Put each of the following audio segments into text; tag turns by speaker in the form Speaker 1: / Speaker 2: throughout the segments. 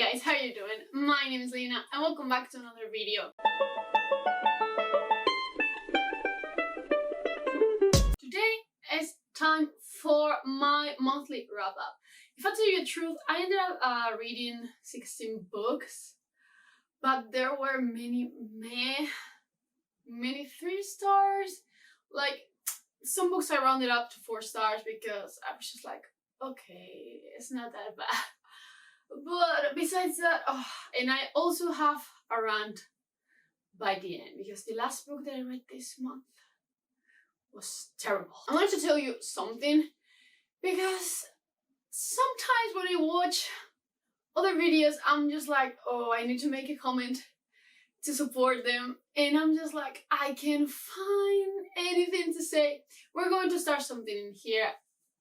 Speaker 1: guys, how are you doing? My name is Lena and welcome back to another video. Today is time for my monthly wrap-up. If I tell you the truth, I ended up reading 16 books, but there were many 3 stars. Like, some books I rounded up to 4 stars because I was just like, okay, it's not that bad. But besides that, and I also have a rant by the end because the last book that I read this month was terrible. I wanted to tell you something because sometimes when I watch other videos, I'm just like, oh, I need to make a comment to support them, and I'm just like, I can't find anything to say. We're going to start something in here.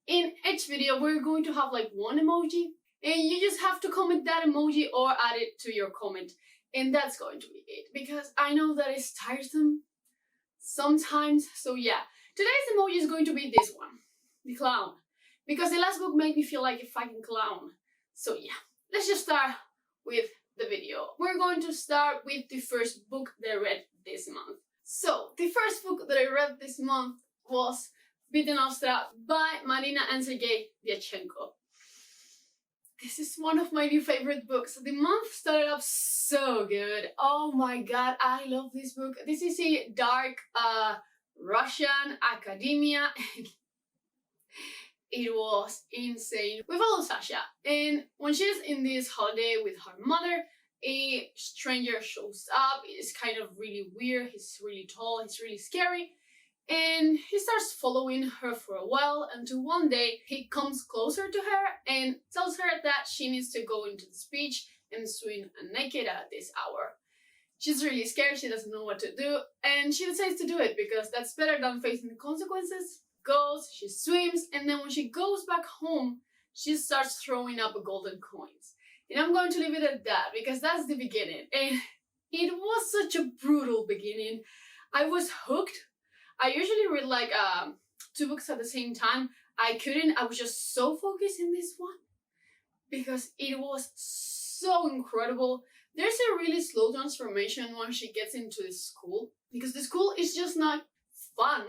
Speaker 1: In each video, we're going to have like one emoji, and you just have to comment that emoji or add it to your comment, and that's going to be it, because I know that it's tiresome sometimes. So yeah, today's emoji is going to be this one, the clown, because the last book made me feel like a fucking clown. So yeah, let's just start with the video. We're going to start with the first book that I read this month. So the first book that I read this month was Vita Nostra by Marina and Sergei Dyachenko. This is one of my new favorite books. The month started up so good. Oh my god, I love this book. This is a dark Russian academia. It was insane. We follow Sasha, and when she's in this holiday with her mother, a stranger shows up. It's kind of really weird. He's really tall, he's really scary, and he starts following her for a while until one day he comes closer to her and tells her that she needs to go into the beach and swim naked at this hour. She's really scared, she doesn't know what to do, and she decides to do it because that's better than facing the consequences. Goes, she swims, and then when she goes back home, she starts throwing up golden coins. And I'm going to leave it at that because that's the beginning, and it was such a brutal beginning. I was hooked. I usually read like 2 books at the same time. I couldn't. I was just so focused in this one because it was so incredible. There's a really slow transformation when she gets into the school, because the school is just not fun.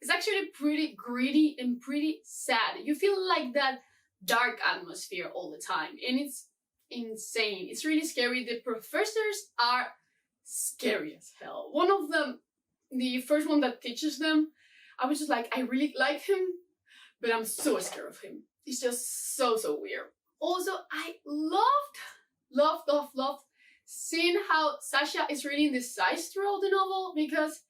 Speaker 1: It's actually pretty gritty and pretty sad. You feel like that dark atmosphere all the time, and it's insane. It's really scary. The professors are scary as hell. One of them, the first one that teaches them, I was just like, I really like him, but I'm so scared of him. He's just so weird. Also, I loved seeing how Sasha is reading the sides throughout the novel, because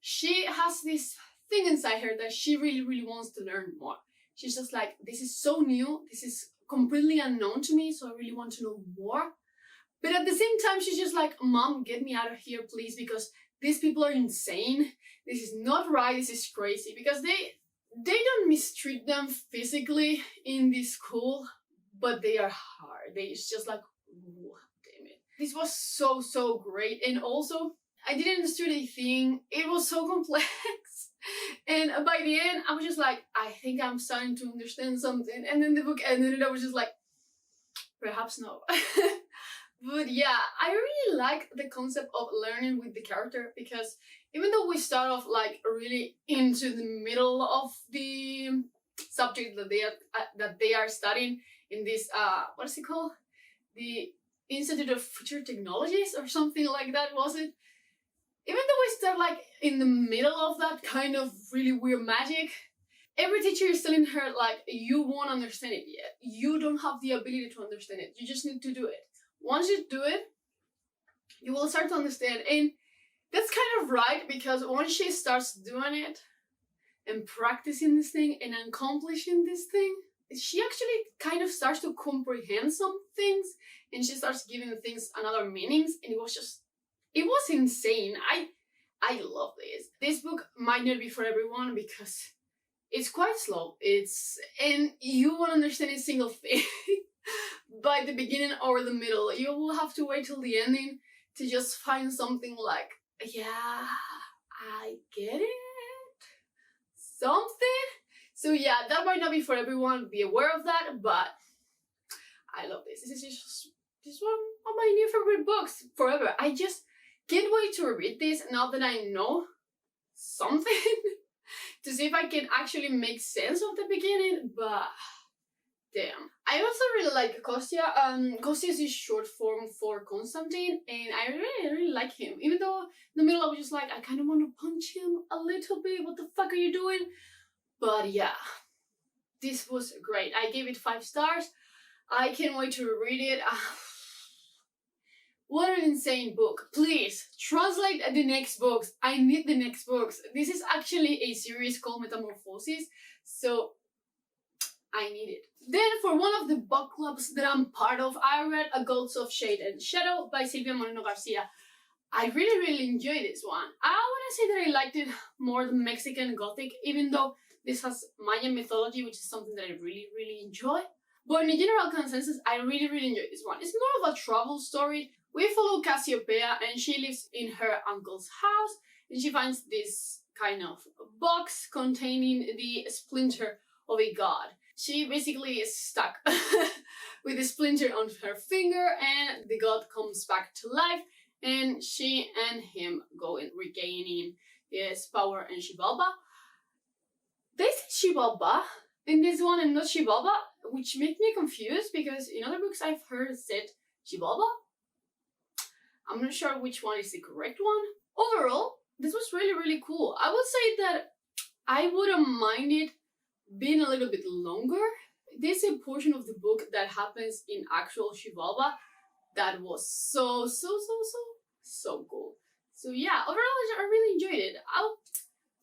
Speaker 1: she has this thing inside her that she really wants to learn more. She's just like, this is so new, this is completely unknown to me, so I really want to know more. But at the same time, she's just like, Mom, get me out of here, please, because these people are insane. This is not right, this is crazy. Because they don't mistreat them physically in this school, but they are hard. It's just like, oh, damn it. This was so great. And also, I didn't understand anything. It was so complex. And by the end, I was just like, I think I'm starting to understand something. And then the book ended and I was just like, perhaps no. But yeah, I really like the concept of learning with the character, because even though we start off like really into the middle of the subject that they are studying in this, what is it called? The Institute of Future Technologies or something like that, was it? Even though we start like in the middle of that kind of really weird magic, every teacher is telling her like, you won't understand it yet. You don't have the ability to understand it. You just need to do it. Once you do it, you will start to understand. And that's kind of right, because once she starts doing it and practicing this thing and accomplishing this thing, she actually kind of starts to comprehend some things, and she starts giving things another meanings, and it was insane. I love this. This book might not be for everyone because it's quite slow. And you won't understand a single thing by the beginning or the middle. You will have to wait till the ending to just find something like, yeah, I get it. Something. So yeah, that might not be for everyone. Be aware of that, but I love this. This one of my new favorite books forever. I just can't wait to read this now that I know something to see if I can actually make sense of the beginning, but damn. I also really like Kostya. Kostya is short form for Constantine, and I really like him. Even though in the middle I was just like, I kind of want to punch him a little bit. What the fuck are you doing? But yeah, this was great. I gave it 5 stars. I can't wait to read it. What an insane book. Please, translate the next books. I need the next books. This is actually a series called Metamorphosis, so I need it. Then for one of the book clubs that I'm part of, I read A Ghost of Shade and Shadow by Silvia Moreno Garcia. I really enjoyed this one. I wouldn't say that I liked it more than Mexican Gothic, even though this has Mayan mythology, which is something that I really enjoy. But in a general consensus, I really enjoyed this one. It's more of a travel story. We follow Cassiopeia, and she lives in her uncle's house, and she finds this kind of box containing the splinter of a god. She basically is stuck with a splinter on her finger, and the god comes back to life, and she and him go in regaining his power in Xibalba. They say Xibalba in this one and not Xibalba, which makes me confused because in other books I've heard said Xibalba. I'm not sure which one is the correct one. Overall, this was really cool. I would say that I wouldn't mind it being a little bit longer. There's a portion of the book that happens in actual Xibalba that was so cool. So yeah, overall I really enjoyed it.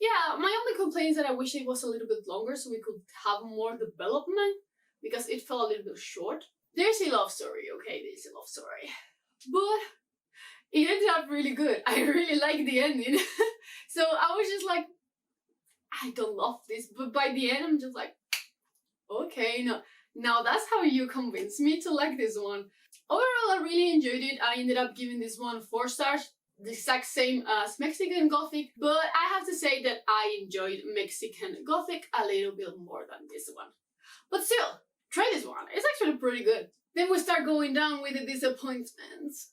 Speaker 1: Yeah, my only complaint is that I wish it was a little bit longer so we could have more development because it felt a little bit short. There's a love story, okay, there's a love story. But it ended up really good. I really liked the ending. So I was just like, I don't love this, but by the end I'm just like, okay, no. Now that's how you convinced me to like this one. Overall, I really enjoyed it. I ended up giving this one 4 stars, the exact same as Mexican Gothic, but I have to say that I enjoyed Mexican Gothic a little bit more than this one. But still, try this one. It's actually pretty good. Then we start going down with the disappointments.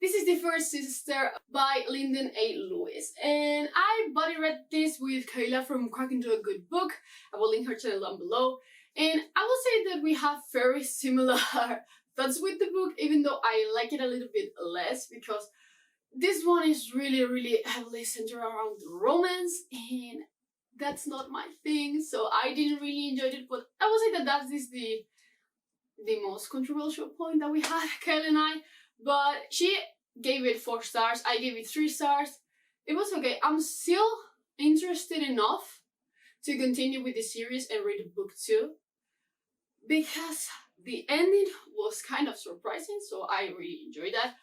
Speaker 1: This is The First Sister by Lyndon A. Lewis, and I buddy read this with Kayla from Crack Into a Good Book. I will link her channel down below, and I will say that we have very similar thoughts with the book, even though I like it a little bit less because this one is really heavily centered around romance, and that's not my thing, so I didn't really enjoy it. But I will say that that is the most controversial point that we had, Kayla and I. But she gave it 4 stars, I gave it 3 stars. It was okay. I'm still interested enough to continue with the series and read book 2 because the ending was kind of surprising, so I really enjoyed that.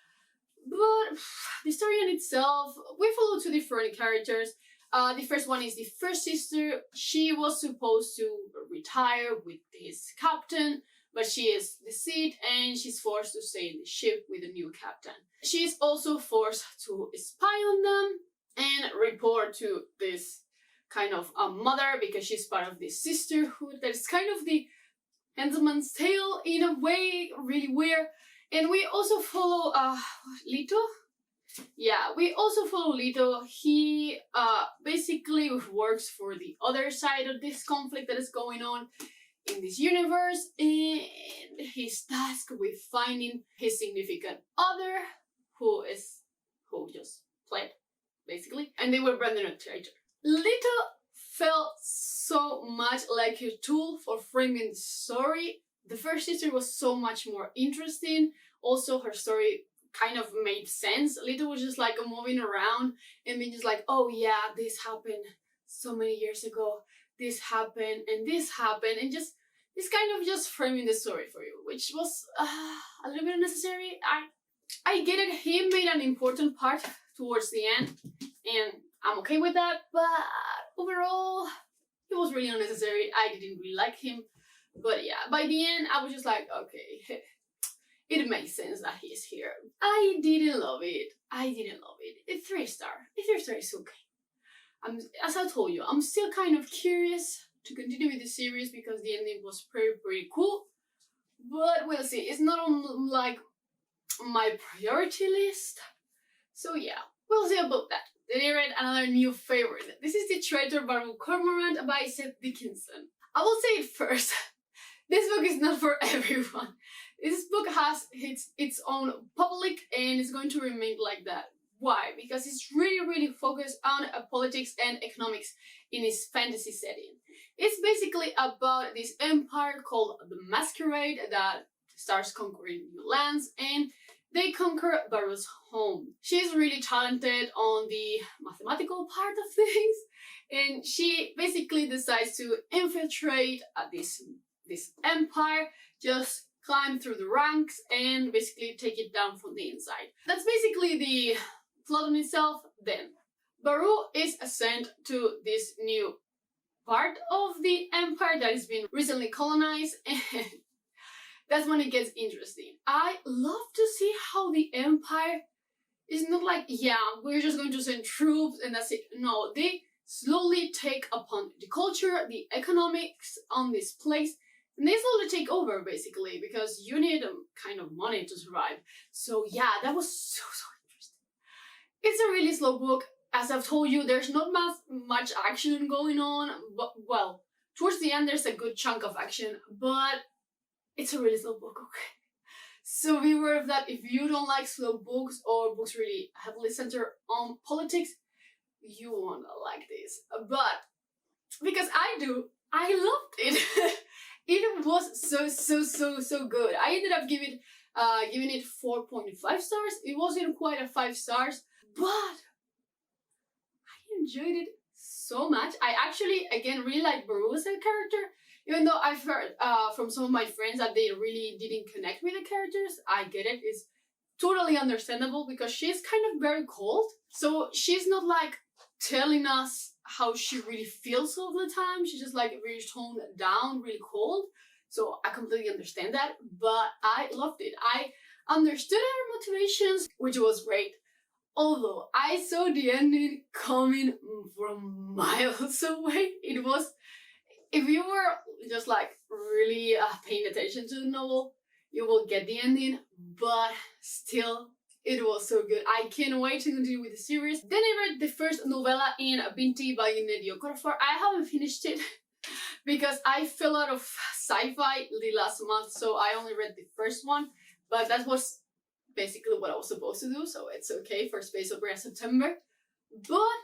Speaker 1: But the story in itself, we follow 2 different characters. The first one is the first sister. She was supposed to retire with his captain, but she is deceased and she's forced to stay in the ship with a new captain. She's also forced to spy on them and report to this kind of mother because she's part of this sisterhood that is kind of the Handmaid's Tale in a way, really weird. And we also follow Lito. Yeah, we also follow Lito. He basically works for the other side of this conflict that is going on in this universe, and he's tasked with finding his significant other, who just fled, basically, and they were branded a traitor. Lito felt so much like a tool for framing the story. The first sister was so much more interesting. Also, her story kind of made sense. Lito was just like moving around and being just like, oh yeah, this happened so many years ago. This happened, and just this kind of just framing the story for you, which was a little bit unnecessary. I get it. He made an important part towards the end, and I'm okay with that. But overall, it was really unnecessary. I didn't really like him. But yeah, by the end, I was just like, okay, it makes sense that he's here. I didn't love it. It's 3 star. A 3 star is okay. As I told you, I'm still kind of curious to continue with the series because the ending was pretty cool. But we'll see. It's not on like my priority list. So yeah, we'll see about that. Then I read another new favorite. This is the Traitor by Cormorant by Seth Dickinson. I will say it first. This book is not for everyone. This book has its own public and it's going to remain like that. Why? Because it's really focused on politics and economics in its fantasy setting. It's basically about this empire called the Masquerade that starts conquering new lands, and they conquer Baru's home. She's really talented on the mathematical part of things, and she basically decides to infiltrate this empire, just climb through the ranks and basically take it down from the inside. That's basically the plot in itself. Then Baru is sent to this new part of the empire that has been recently colonized, and that's when it gets interesting. I love to see how the empire is not like, yeah, we're just going to send troops and that's it. No, they slowly take upon the culture, the economics on this place, and they slowly take over basically because you need kind of money to survive. So yeah, that was so interesting. It's a really slow book. As I've told you, there's not much action going on, but well, towards the end there's a good chunk of action, but it's a really slow book, okay? So be aware of that. If you don't like slow books or books really heavily centered on politics, you won't like this. But because I do, I loved it. It was so good. I ended up giving it 4.5 stars. It wasn't quite a 5 stars, but enjoyed it so much. I actually, again, really like Baru as a character, even though I've heard from some of my friends that they really didn't connect with the characters. I get it. It's totally understandable because she's kind of very cold. So she's not like telling us how she really feels all the time. She's just like really toned down, really cold. So I completely understand that, but I loved it. I understood her motivations, which was great. Although I saw the ending coming from miles away. It was, if you were just like really paying attention to the novel, you will get the ending, but still, it was so good. I can't wait to continue with the series. Then I read the first novella in Binti by Lena. I haven't finished it because I fell out of sci-fi the last month, so I only read the first one, but that was basically what I was supposed to do, so it's okay for Space Opera September. But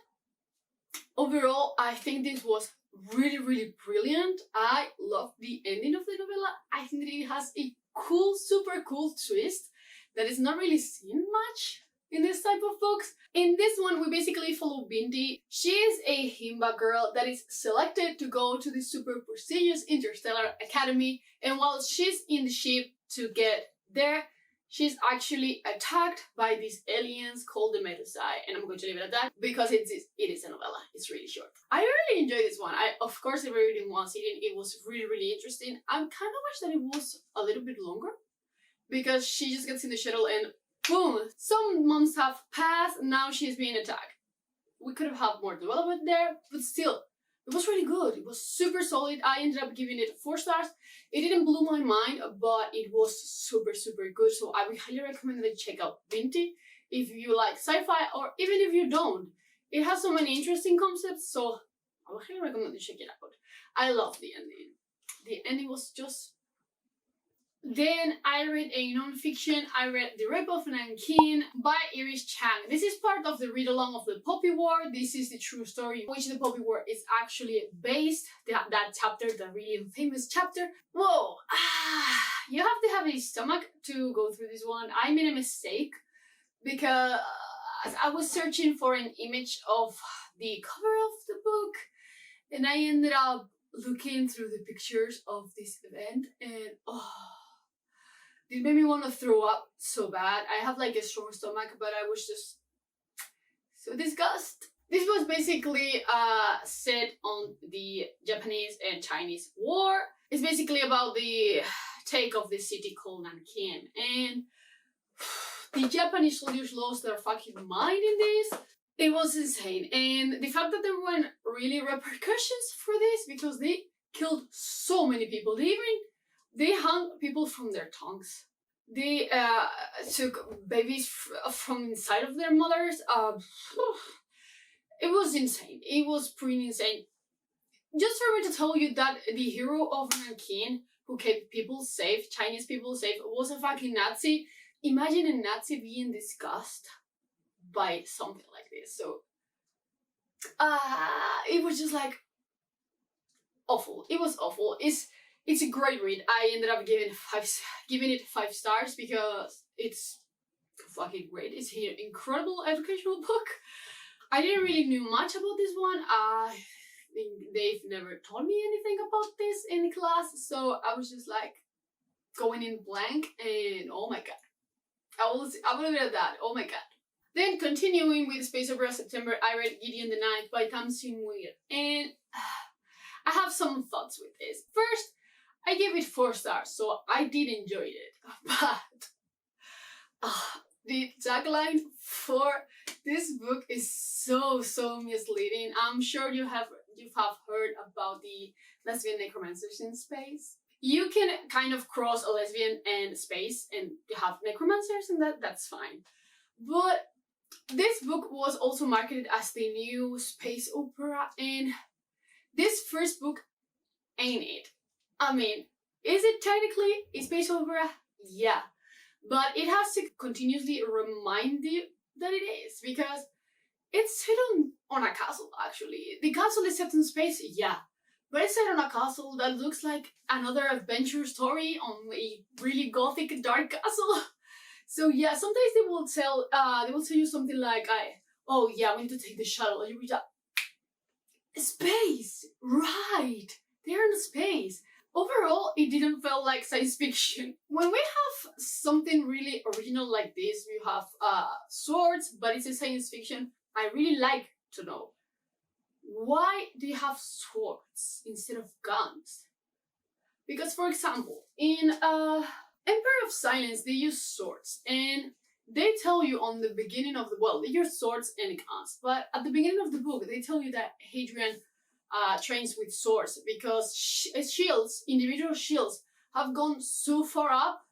Speaker 1: overall, I think this was really brilliant. I love the ending of the novella. I think that it has a cool, super cool twist that is not really seen much in this type of books. In this one, we basically follow Binti. She is a Himba girl that is selected to go to the super prestigious Interstellar Academy, and while she's in the ship to get there, she's actually attacked by these aliens called the Medusae, and I'm going to leave it at that because it is a novella. It's really short. I really enjoyed this one. Of course, I read it in one sitting. It was really interesting. I kind of wish that it was a little bit longer because she just gets in the shuttle and boom! Some months have passed, now she's being attacked. We could have had more development there, but still, it was really good. It was super solid. I ended up giving it 4 stars. It didn't blow my mind, but it was super good. So I would highly recommend that you check out Binti if you like sci-fi, or even if you don't. It has so many interesting concepts, so I would highly recommend you check it out. I love the ending. The ending was just... Then I read a non-fiction. I read The Rape of Nanking by Iris Chang. This is part of the read-along of the Poppy War. This is the true story in which the Poppy War is actually based. That chapter, the really famous chapter. Whoa! You have to have a stomach to go through this one. I made a mistake because I was searching for an image of the cover of the book, and I ended up looking through the pictures of this event, and it made me want to throw up so bad. I have like a strong stomach, but I was just so disgusted. This was basically set on the Japanese and Chinese war. It's basically about the take of the city called Nankin, and the Japanese soldiers lost their fucking mind in this. It was insane, and the fact that there weren't really repercussions for this because they killed so many people. They hung people from their tongues. they took babies from inside of their mothers. It was insane. It was pretty insane. Just for me to tell you that the hero of Nankin, who kept people safe, Chinese people safe, was a fucking Nazi. Imagine a Nazi being discussed by something like this. So, it was just like awful. It was awful. It's a great read. I ended up giving it 5 stars because it's fucking great. It's an incredible educational book. I didn't really knew much about this one. They've never told me anything about this in class, so I was just like going in blank, and oh my god. I will leave it at that. Oh my god. Then continuing with Space Opera September, I read Gideon the Ninth by Tamsin Muir, and I have some thoughts with this. First, I gave it 4 stars, so I did enjoy it, but the tagline for this book is so misleading. I'm sure you've heard about the lesbian necromancers in space. You can kind of cross a lesbian and space and you have necromancers, and that's fine. But this book was also marketed as the new space opera, and this first book ain't it. I mean, is it technically a space opera? Yeah. But it has to continuously remind you that it is, because it's set on a castle, actually. The castle is set in space, yeah. But it's set on a castle that looks like another adventure story on a really gothic, dark castle. So yeah, sometimes they will tell you something like, oh yeah, we need to take the shuttle. And you reach out, space, right? They're in space. Overall, it didn't feel like science fiction. When we have something really original like this, we have swords, but it's a science fiction, I really like to know, why do you have swords instead of guns? Because, for example, in Empire of Silence, they use swords, and they tell you on the beginning of they use swords and guns, but at the beginning of the book, they tell you that Hadrian trains with swords because shields, individual shields, have gone so far up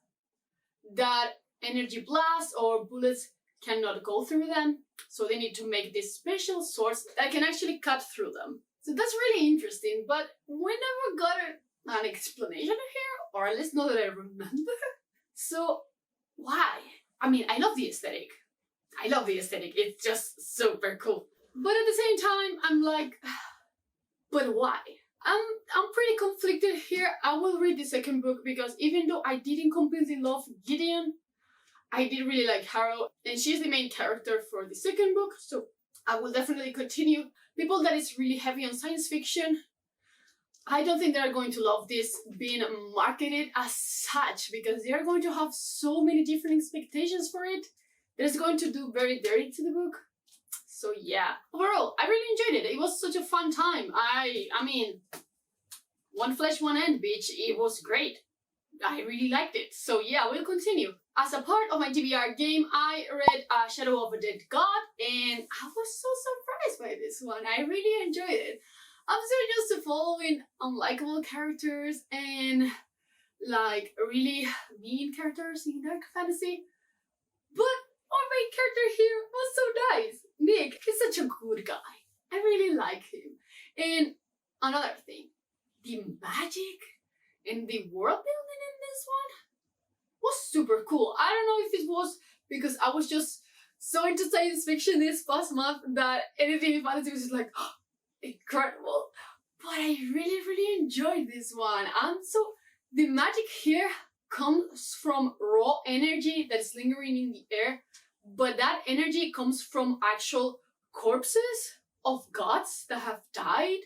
Speaker 1: that energy blasts or bullets cannot go through them. So they need to make these special swords that can actually cut through them. So that's really interesting, but we never got an explanation here, or at least not that I remember. So why? I mean, I love the aesthetic. It's just super cool. But at the same time, I'm like, but why? I'm pretty conflicted here. I will read the second book because even though I didn't completely love Gideon, I did really like Harrow, and she's the main character for the second book, so I will definitely continue. People that is really heavy on science fiction, I don't think they're going to love this being marketed as such, because they're going to have so many different expectations for it. That's going to do very dirty to the book. So yeah, overall, I really enjoyed it. It was such a fun time. I mean, one flesh, one end, bitch. It was great. I really liked it. So yeah, we'll continue. As a part of my TBR game, I read Shadow of a Dead God, and I was so surprised by this one. I really enjoyed it. I'm so used to following unlikable characters and like really mean characters in dark fantasy, but our main character here was so nice. Nick is such a good guy. I really like him. And another thing, the magic and the world building in this one was super cool. I don't know if it was because I was just so into science fiction this past month that anything in fantasy was just like, oh, incredible. But I really enjoyed this one. And so the magic here comes from raw energy that's lingering in the air, but that energy comes from actual corpses of gods that have died.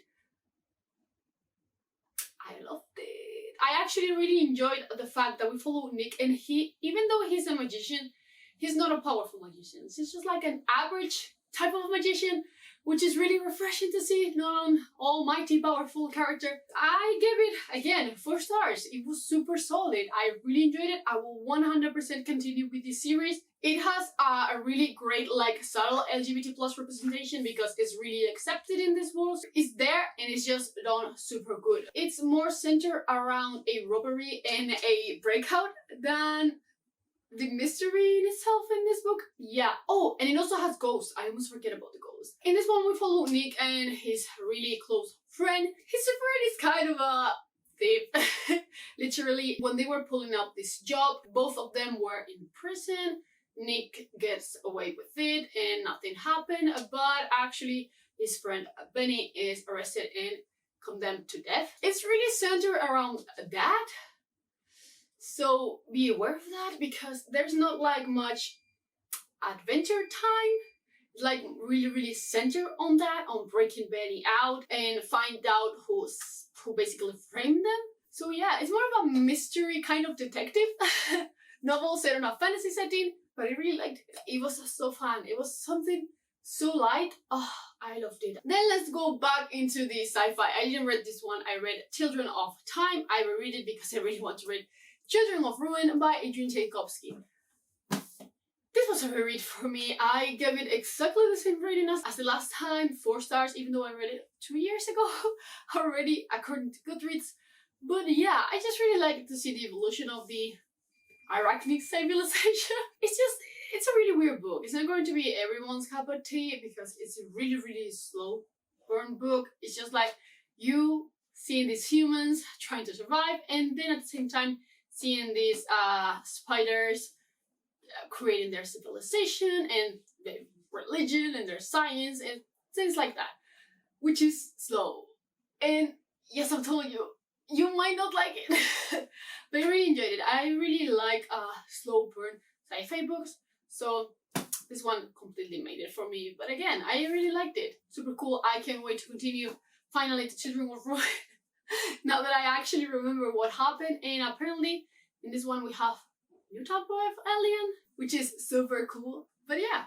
Speaker 1: I loved it. I actually really enjoyed the fact that we follow Nick, and he, even though he's a magician, he's not a powerful magician. He's just like an average type of magician, which is really refreshing to see, not an almighty powerful character. I gave it, again, 4 stars. It was super solid. I really enjoyed it. I will 100% continue with this series. It has a really great, like, subtle LGBT plus representation because it's really accepted in this world. It's there and it's just done super good. It's more centered around a robbery and a breakout than the mystery in itself in this book. Yeah. Oh, and it also has ghosts. I almost forget about the ghosts. In this one, we follow Nick and his really close friend. His friend is kind of a thief. Literally, when they were pulling up this job, both of them were in prison. Nick gets away with it and nothing happened, but actually his friend Benny is arrested and condemned to death. It's really centered around that. So be aware of that, because there's not like much adventure time. It's like really centered on that, on breaking Benny out and find out who basically framed them. So yeah, it's more of a mystery kind of detective novel set in a fantasy setting, but I really liked it. It was so fun. It was something so light. Oh, I loved it. Then let's go back into the sci-fi. I didn't read this one. I read Children of Time. I will read it because I really want to read Children of Ruin by Adrian Tchaikovsky. This was a reread for me. I gave it exactly the same rating as the last time, 4 stars, even though I read it 2 years ago already, according to Goodreads. But yeah, I just really like to see the evolution of the Arachnic civilization. It's a really weird book. It's not going to be everyone's cup of tea because it's a really slow burn book. It's just like you seeing these humans trying to survive, and then at the same time seeing these spiders creating their civilization and their religion and their science and things like that, which is slow. And yes, I'm telling you, you might not like it, but I really enjoyed it. I really like slow burn sci-fi books, so this one completely made it for me. But again, I really liked it. Super cool. I can't wait to continue finally the Children of Ruin now that I actually remember what happened. And apparently in this one we have new type of alien, which is super cool. But yeah,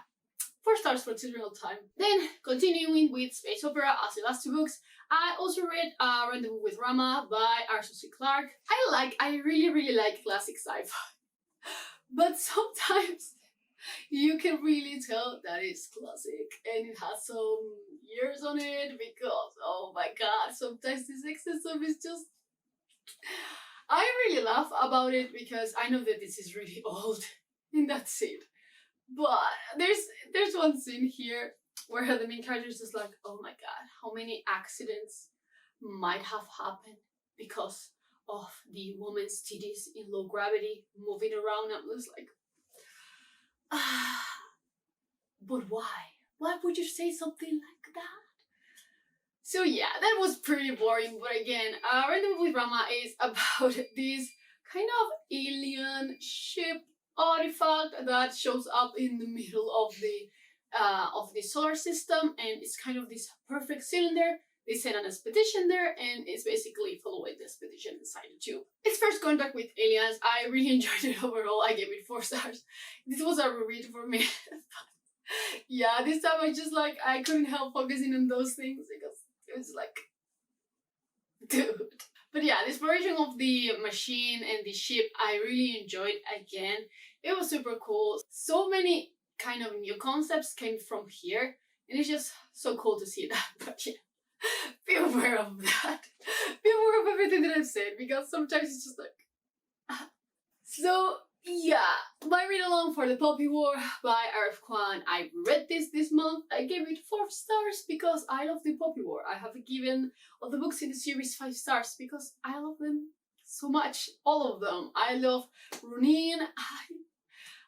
Speaker 1: 4 stars for Children of Time. Then continuing with space opera as the last 2 books, I also read Rendezvous with Rama by Arthur C. Clarke. I really like classic sci-fi, but sometimes you can really tell that it's classic and it has some years on it, because oh my god, sometimes this sexism is just... I really laugh about it because I know that this is really old and that's it. But there's one scene here where the main character is just like, oh my god, how many accidents might have happened because of the woman's titties in low gravity moving around. I'm just like, but why? Why would you say something like that? So yeah, that was pretty boring. But again, Rendezvous with Rama is about this kind of alien ship artifact that shows up in the middle of the solar system, and it's kind of this perfect cylinder. They sent an expedition there, and it's basically following the expedition inside the tube. Its first contact with aliens, I really enjoyed it overall. I gave it 4 stars. This was a reread for me. Yeah, this time I couldn't help focusing on those things because it was like, dude. But yeah, the exploration of the machine and the ship, I really enjoyed again. It was super cool. So many kind of new concepts came from here, and it's just so cool to see that. But yeah, be aware of that. Be aware of everything that I've said, because sometimes it's just like... So yeah, my read along for The Poppy War by R.F. Kuang. I read this month. I gave it 4 stars because I love The Poppy War. I have given all the books in the series 5 stars because I love them so much. All of them. I love Ronin.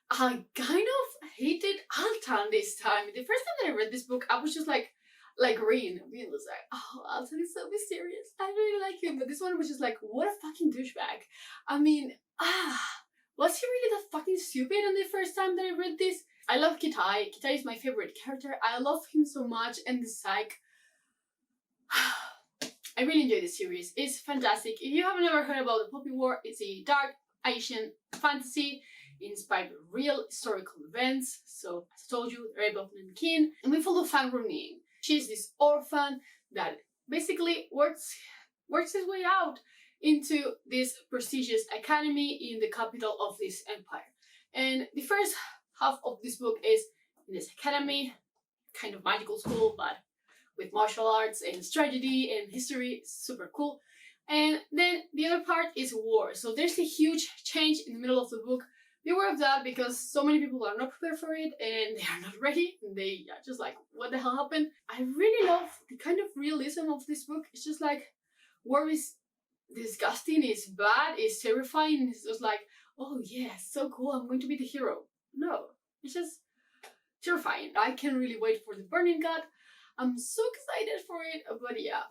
Speaker 1: I kind of hated Altan this time. The first time that I read this book, I was just like Green, being just like, oh, Altan is so mysterious. I really like him. But this one was just like, what a fucking douchebag. I mean, was he really that fucking stupid on the first time that I read this? I love Kitai. Kitai is my favorite character. I love him so much, and the psych. I really enjoy this series. It's fantastic. If you have never heard about The Poppy War, it's a dark Asian fantasy inspired by real historical events. So, as I told you, Rape of Nanking. And we follow Fang Runing. She's this orphan that basically works his way out into this prestigious academy in the capital of this empire. And the first half of this book is in this academy, kind of magical school, but with martial arts and strategy and history. It's super cool. And then the other part is war. So there's a huge change in the middle of the book beware of that, because so many people are not prepared for it and they are not ready. And they are just like, what the hell happened? I really love the kind of realism of this book. It's just like, war is disgusting, it's bad, it's terrifying. It's just like, oh yeah, so cool, I'm going to be the hero. No, it's just terrifying. I can't really wait for the Burning God. I'm so excited for it. But yeah,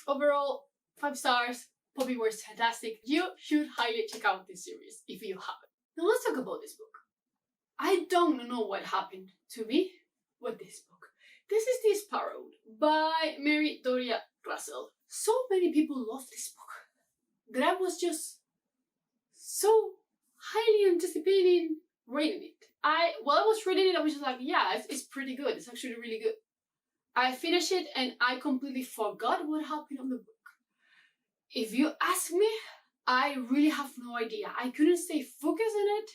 Speaker 1: overall, 5 stars. Poppy was fantastic. You should highly check out this series if you haven't. Now let's talk about this book. I don't know what happened to me with this book. This is The Sparrow by Mary Doria Russell. So many people love this book that I was just so highly anticipating reading it. While I was reading it, I was just like, yeah, it's pretty good. It's actually really good. I finished it and I completely forgot what happened on the book. If you ask me, I really have no idea. I couldn't stay focused on it.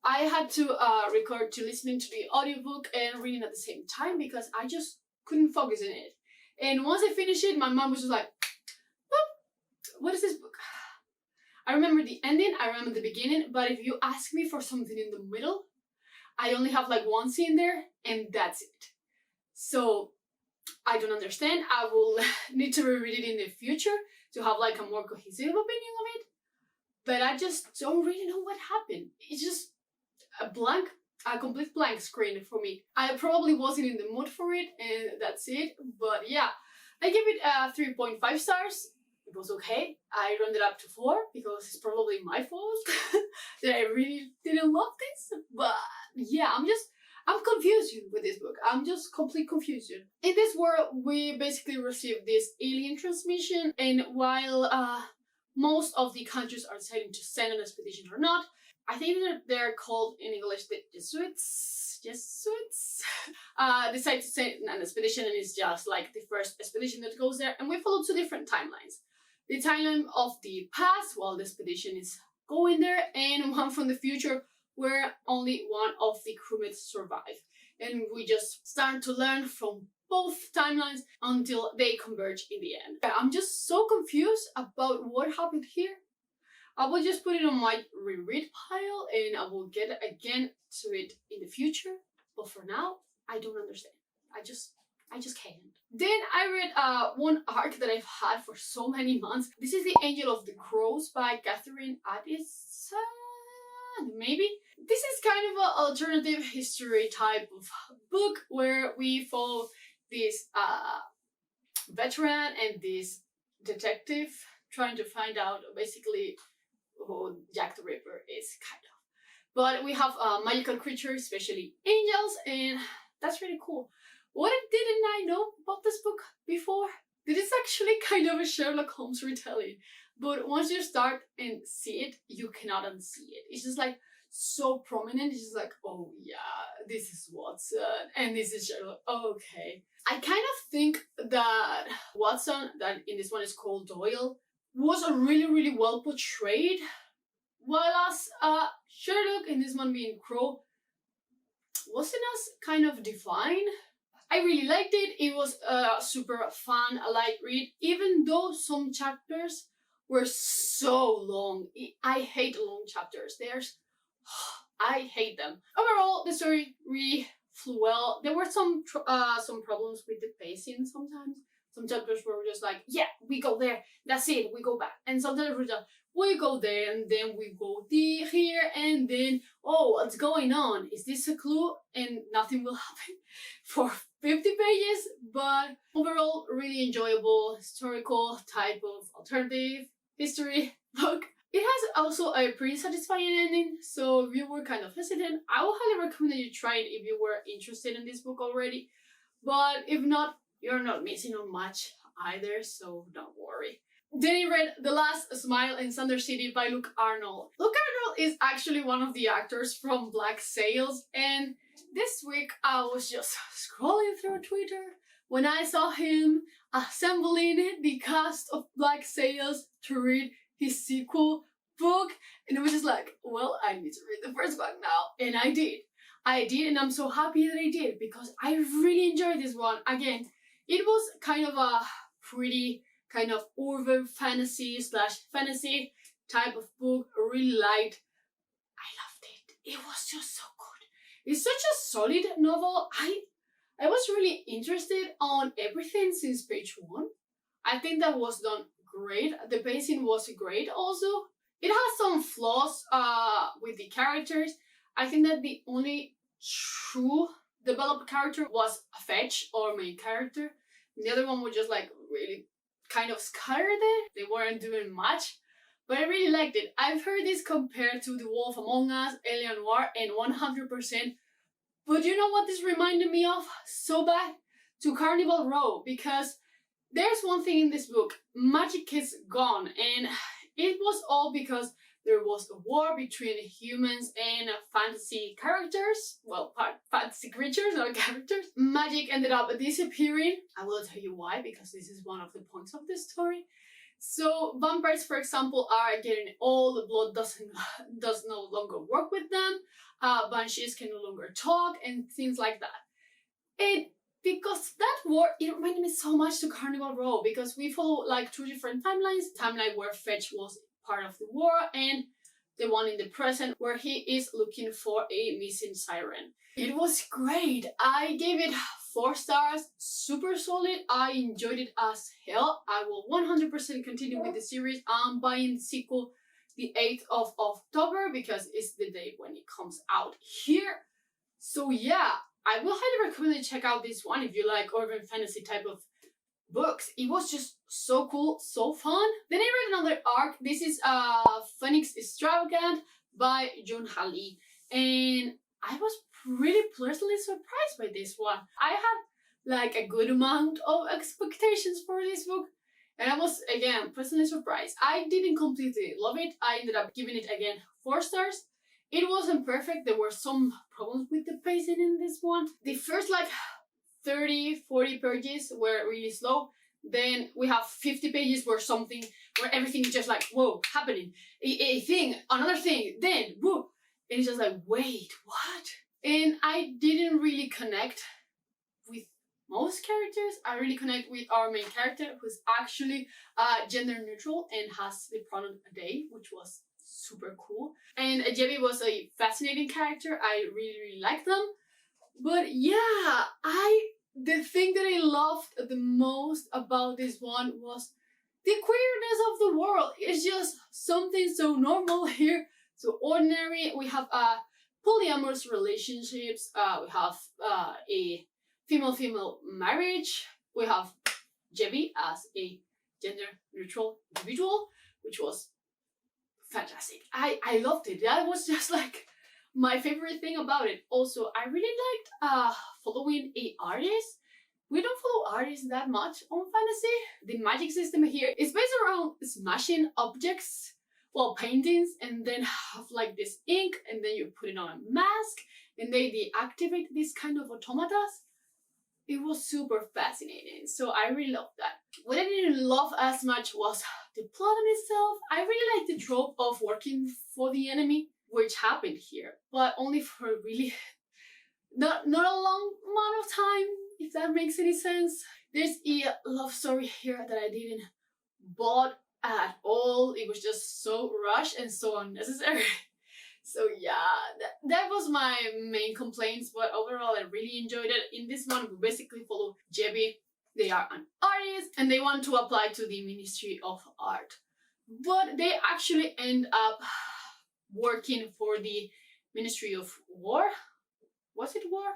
Speaker 1: I had to record to listening to the audiobook and reading at the same time because I just couldn't focus on it. And once I finished it, my mom was just like, what is this book? I remember the ending, I remember the beginning, but if you ask me for something in the middle, I only have like one scene there and that's it. So I don't understand. I will need to reread it in the future to have like a more cohesive opinion of it. But I just don't really know what happened. It's just a complete blank screen for me. I probably wasn't in the mood for it and that's it. But yeah, I give it 3.5 stars. It was okay. I rounded up to 4 because it's probably my fault that I really didn't love this. But yeah, I'm confused with this book. I'm just complete confusion. In this world, we basically receive this alien transmission, and while most of the countries are deciding to send an expedition or not, I think that they're called in English the Jesuits, decide to send an expedition, and it's just like the first expedition that goes there, and we follow 2 different timelines. The timeline of the past, while the expedition is going there, and one from the future, where only one of the crewmates survive. And we just start to learn from both timelines until they converge in the end. I'm just so confused about what happened here. I will just put it on my reread pile and I will get again to it in the future. But for now, I don't understand. I just can't. Then I read one arc that I've had for so many months. This is The Angel of the Crows by Catherine Addison, maybe? This is kind of an alternative history type of book where we follow this veteran and this detective trying to find out basically who Jack the Ripper is, kind of. But we have magical creatures, especially angels, and that's really cool. What didn't I know about this book before? This is actually kind of a Sherlock Holmes retelling. But once you start and see it, you cannot unsee it. It's just like so prominent. It's just like, oh yeah, this is Watson and this is Sherlock. Okay. I kind of think that Watson, that in this one is called Doyle, was a really well portrayed. While as Sherlock, in this one being Crow, wasn't as kind of defined. I really liked it. It was a super fun, light read, even though some chapters were so long. I hate long chapters. I hate them. Overall, the story really flew well. There were some problems with the pacing sometimes. Some chapters were just like, yeah, we go there, that's it, we go back. And sometimes we're just, we go there and then we go here and then, oh, what's going on? Is this a clue? And nothing will happen for 50 pages. But overall, really enjoyable historical type of alternative history book. It has also a pretty satisfying ending, so if you were kind of hesitant, I would highly recommend that you try it if you were interested in this book already. But if not, you're not missing on much either, so don't worry. Then I read The Last Smile in Sunder City by Luke Arnold. Luke Arnold is actually one of the actors from Black Sails, and this week I was just scrolling through Twitter when I saw him assembling the cast of Black Sails to read his sequel book, and it was just like, well, I need to read the first book now, and I did, and I'm so happy that I did because I really enjoyed this one. Again, it was kind of a pretty kind of urban fantasy / fantasy type of book, really light. I loved it. it was just so good. It's such a solid novel. I was really interested on everything since page 1. I think that was done great. The pacing was great also. It has some flaws with the characters. I think that the only true developed character was a fetch or main character. The other one was just like really kind of scattered it. They weren't doing much. But I really liked it. I've heard this compared to The Wolf Among Us, Alien Noir, and 100%. But you know what this reminded me of so bad? To Carnival Row, because there's one thing in this book, magic is gone, and it was all because there was a war between humans and fantasy characters. Well, fantasy creatures, not characters. Magic ended up disappearing. I will tell you why, because this is one of the points of the story. So vampires, for example, are getting old. The blood does no longer work with them. Banshees can no longer talk and things like that. And because that war, it reminded me so much to Carnival Row, because we follow like 2 different timelines. Timeline where Fetch was part of the war, and the one in the present where he is looking for a missing siren. It was great. I gave it 4 stars, super solid. I enjoyed it as hell. I will 100% continue with the series. I'm buying the sequel the 8th of October because it's the day when it comes out here. So yeah, I will highly recommend you check out this one if you like urban fantasy type of books. It was just so cool, so fun. Then I read another arc. This is Phoenix Extravagant by Jun Hali, and I was pretty pleasantly surprised by this one. I had like a good amount of expectations for this book, and I was again pleasantly surprised. I didn't completely love it. I ended up giving it again 4 stars. It wasn't perfect. There were some problems with the pacing in this one. The first like 30-40 pages were really slow. Then we have 50 pages where everything is just like, whoa, happening. A thing, another thing, then whoa. And it's just like, wait, what? And I didn't really connect with most characters. I really connect with our main character, who's actually gender neutral and has the pronoun they, which was super cool. And Jade was a fascinating character. I really liked them. But yeah, the thing that I loved the most about this one was the queerness of the world. It's just something so normal here, so ordinary. We have polyamorous relationships. We have a female-female marriage. We have Jade as a gender-neutral individual, which was fantastic. I loved it. That was just like my favorite thing about it. Also, I really liked following a artist. We don't follow artists that much on fantasy. The magic system here is based around smashing objects, well, paintings, and then have like this ink, and then you put it on a mask, and they deactivate this kind of automatas. It was super fascinating, so I really loved that. What I didn't love as much was the plot in itself. I really liked the trope of working for the enemy, which happened here, but only for really not a long amount of time, if that makes any sense. There's a love story here that I didn't bought at all. It was just so rushed and so unnecessary. So yeah, that was my main complaints, but overall I really enjoyed it. In this one, we basically follow Jade. They are an artist and they want to apply to the Ministry of Art, but they actually end up working for the Ministry of War. Was it war?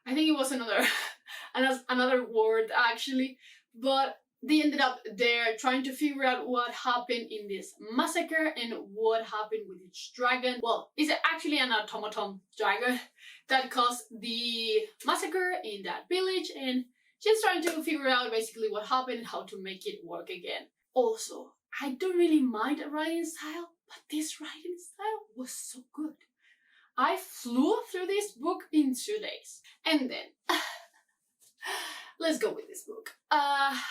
Speaker 1: I think it was another word actually, but they ended up there trying to figure out what happened in this massacre and what happened with its dragon. Well, it's actually an automaton dragon that caused the massacre in that village, and she's trying to figure out basically what happened and how to make it work again. Also, I don't really mind a writing style, but this writing style was so good. I flew through this book in 2 days. And then, let's go with this book.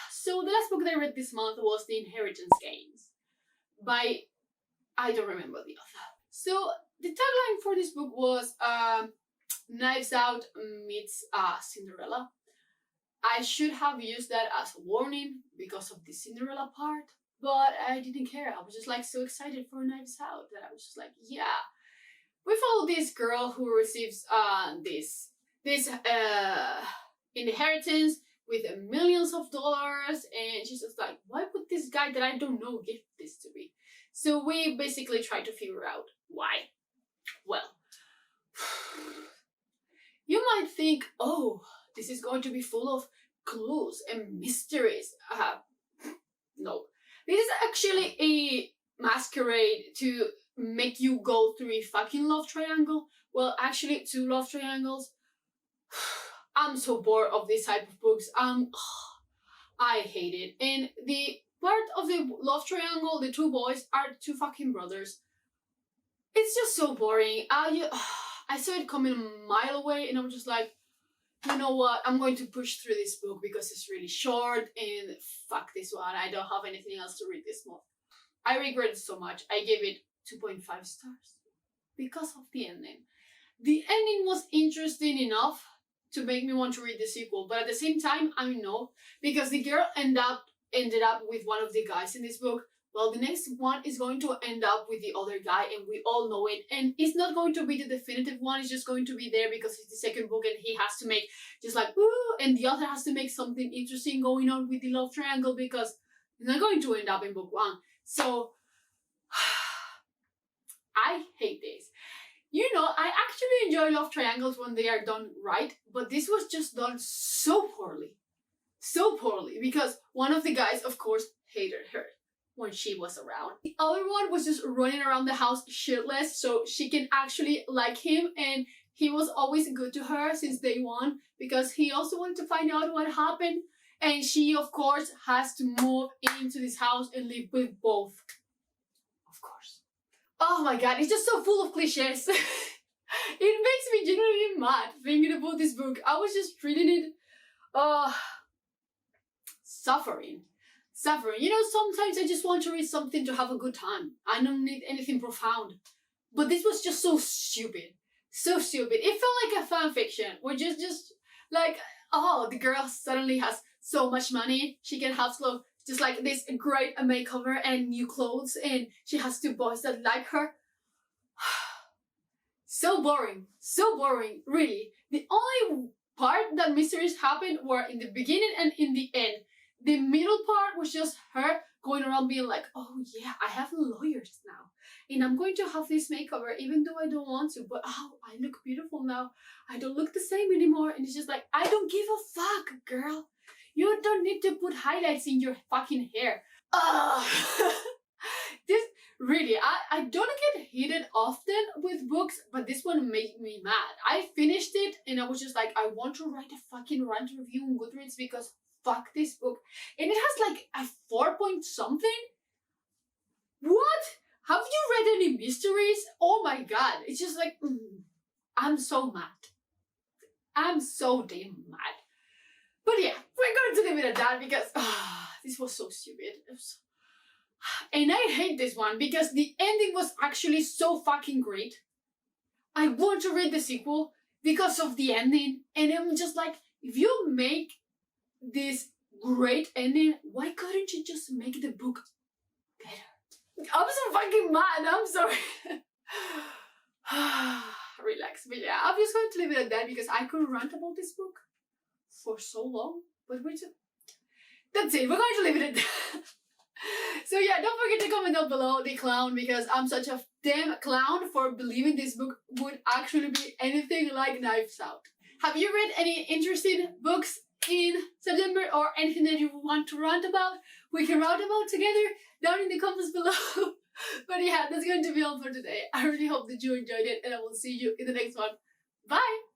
Speaker 1: So the last book that I read this month was The Inheritance Games by, I don't remember the author. So the tagline for this book was Knives Out meets Cinderella. I should have used that as a warning because of the Cinderella part, but I didn't care. I was just like so excited for Knives Out that I was just like, yeah. we follow this girl who receives this inheritance with millions of dollars, and she's just like, why would this guy that I don't know give this to me? So we basically try to figure out why. Well, you might think, oh, this is going to be full of clues and mysteries. No. This is actually a masquerade to make you go through a fucking love triangle. Well, actually, 2 love triangles. I'm so bored of this type of books. I hate it. And the part of the love triangle, the 2 boys are 2 fucking brothers. It's just so boring. I saw it coming a mile away, and I'm just like, you know what? I'm going to push through this book because it's really short, and fuck this one. I don't have anything else to read this month. I regret it so much. I gave it 2.5 stars because of the ending. The ending was interesting enough to make me want to read the sequel, but at the same time, I know, because the girl ended up with one of the guys in this book. Well, the next one is going to end up with the other guy, and we all know it. And it's not going to be the definitive one. It's just going to be there because it's the second book, and he has to make just like, woo, and the other has to make something interesting going on with the love triangle because it's not going to end up in book 1. So, I hate this. You know, I actually enjoy love triangles when they are done right, but this was just done so poorly. So poorly, because one of the guys, of course, hated her when she was around. The other one was just running around the house shirtless so she can actually like him, and he was always good to her since day one because he also wanted to find out what happened, and she, of course, has to move into this house and live with both. Of course. Oh my god, it's just so full of cliches. It makes me genuinely mad thinking about this book. I was just reading it, suffering. You know, sometimes I just want to read something to have a good time. I don't need anything profound. But this was just so stupid. So stupid. It felt like a fan fiction, which is just like, oh, the girl suddenly has so much money. She can have just like this great makeover and new clothes, and she has 2 boys that like her. So boring, really. The only part that mysteries happened were in the beginning and in the end. The middle part was just her going around being like, oh yeah, I have lawyers now, and I'm going to have this makeover even though I don't want to, but oh, I look beautiful now. I don't look the same anymore. And it's just like, I don't give a fuck, girl. You don't need to put highlights in your fucking hair. This really, I don't get heated often with books, but this one made me mad. I finished it and I was just like, I want to write a fucking rant review on Goodreads because fuck this book. And it has like a 4 point something. What? Have you read any mysteries? Oh my god. It's just like, I'm so mad. I'm so damn mad. But yeah, we're going to leave it at that because this was so stupid. And I hate this one because the ending was actually so fucking great. I want to read the sequel because of the ending. And I'm just like, if you make this great ending, why couldn't you just make the book better? I'm so fucking mad. I'm sorry. Relax. But yeah, I'm just going to leave it at that because I could rant about this book for so long. But that's it. We're going to leave it at that. So yeah, don't forget to comment down below the clown because I'm such a damn clown for believing this book would actually be anything like Knives Out. Have you read any interesting books in September or anything that you want to rant about? We can rant about together down in the comments below. But yeah, that's going to be all for today. I really hope that you enjoyed it and I will see you in the next one. Bye!